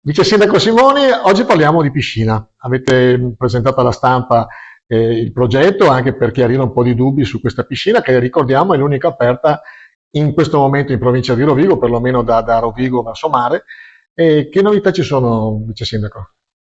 Vice Sindaco Simoni, oggi parliamo di piscina. Avete presentato alla stampa il progetto anche per chiarire un po' di dubbi su questa piscina che ricordiamo è l'unica aperta in questo momento in provincia di Rovigo, perlomeno da Rovigo verso mare. Che novità ci sono, Vice Sindaco?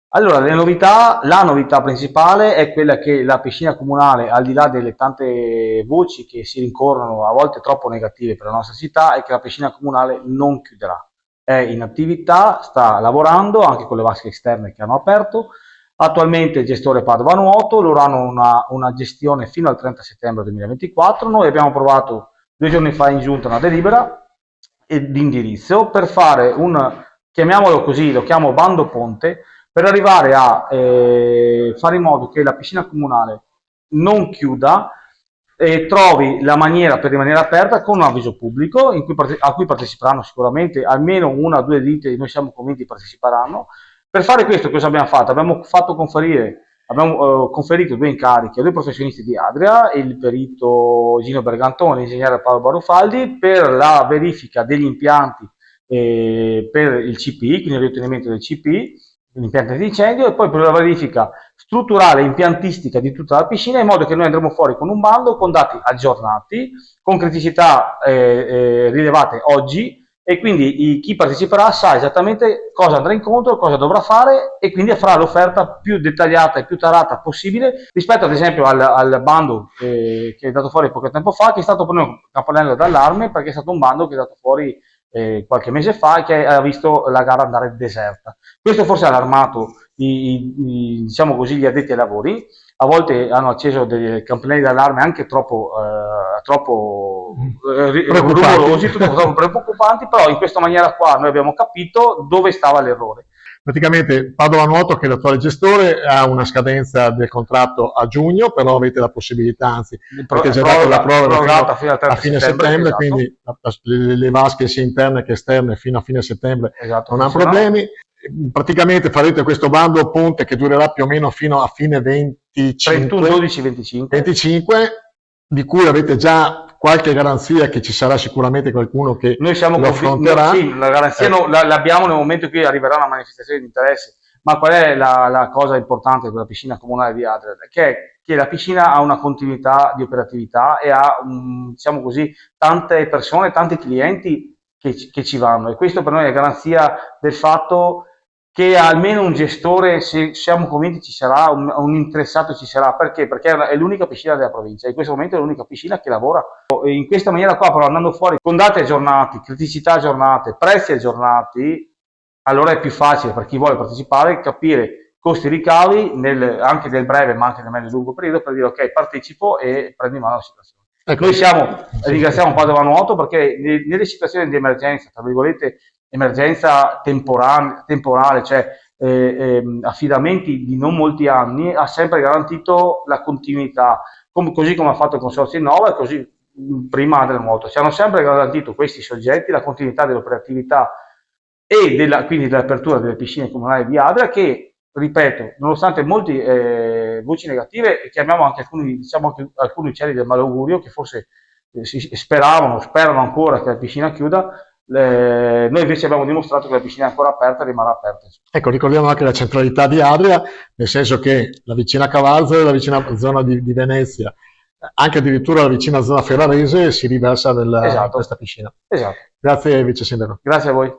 Allora, la novità principale è quella che la piscina comunale, al di là delle tante voci che si rincorrono, a volte troppo negative per la nostra città, è che la piscina comunale non chiuderà. È in attività, sta lavorando anche con le vasche esterne che hanno aperto. Attualmente il gestore Padova Nuoto, loro hanno una gestione fino al 30 settembre 2024. Noi abbiamo approvato 2 giorni fa in giunta una delibera di indirizzo per fare chiamiamolo così, lo chiamo bando ponte, per arrivare a fare in modo che la piscina comunale non chiuda e trovi la maniera per rimanere aperta con un avviso pubblico a cui parteciperanno sicuramente almeno una o due ditte, noi siamo convinti parteciperanno. Per fare questo cosa abbiamo fatto? Abbiamo conferito due incarichi a due professionisti di Adria, il perito Gino Bergantoni e l'ingegnere Paolo Barufaldi, per la verifica degli impianti per il CPI, quindi il ritenimento del CPI, l'impianto di incendio, e poi per la verifica strutturale e impiantistica di tutta la piscina, in modo che noi andremo fuori con un bando con dati aggiornati, con criticità rilevate oggi, e quindi chi parteciperà sa esattamente cosa andrà incontro, cosa dovrà fare, e quindi farà l'offerta più dettagliata e più tarata possibile rispetto ad esempio al bando che è dato fuori poco tempo fa, che è stato per noi un campanello d'allarme, perché è stato un bando che è dato fuori qualche mese fa e che ha visto la gara andare deserta. Questo forse ha allarmato diciamo così, gli addetti ai lavori. A volte hanno acceso dei campanelli d'allarme anche troppo rumorosi, troppo preoccupanti, però in questa maniera qua noi abbiamo capito dove stava l'errore. Praticamente Padova Nuoto, che è l'attuale gestore, ha una scadenza del contratto a giugno, però avete la possibilità, anzi, perché già dato la proroga fino a fine settembre, esatto. Quindi le vasche sia interne che esterne fino a fine settembre, esatto, non hanno problemi. Praticamente farete questo bando ponte che durerà più o meno fino a fine 25, di cui avete già qualche garanzia che ci sarà sicuramente qualcuno che noi siamo lo affronterà. Sì, la garanzia l'abbiamo nel momento in cui arriverà una manifestazione di interesse. Ma qual è la cosa importante della piscina comunale di Adria? Che la piscina ha una continuità di operatività e ha, diciamo così, tante persone, tanti clienti che ci vanno, e questo per noi è garanzia del fatto che almeno un gestore, se siamo convinti ci sarà, un interessato ci sarà. Perché? Perché è l'unica piscina della provincia, in questo momento è l'unica piscina che lavora in questa maniera qua, però andando fuori con dati aggiornati, criticità aggiornate, prezzi aggiornati, allora è più facile per chi vuole partecipare capire costi e ricavi anche nel breve ma anche nel medio e lungo periodo, per dire ok, partecipo e prendi in mano la situazione. Ecco. Noi ringraziamo Padova Nuoto perché nelle situazioni di emergenza, tra virgolette, emergenza temporale, cioè affidamenti di non molti anni, ha sempre garantito la continuità, così come ha fatto il Consorzio Innova e così prima del nuoto. Ci hanno sempre garantito questi soggetti la continuità dell'operatività e quindi dell'apertura delle piscine comunali di Adria, che, ripeto, nonostante molte voci negative, chiamiamo anche alcuni uccelli del malaugurio che forse sperano ancora che la piscina chiuda, noi invece abbiamo dimostrato che la piscina è ancora aperta e rimarrà aperta. Ecco, ricordiamo anche la centralità di Adria, nel senso che la vicina Cavarzo, la vicina zona di Venezia, anche addirittura la vicina zona ferrarese si riversa in questa piscina. Esatto. Grazie Vice Sindaco. Grazie a voi.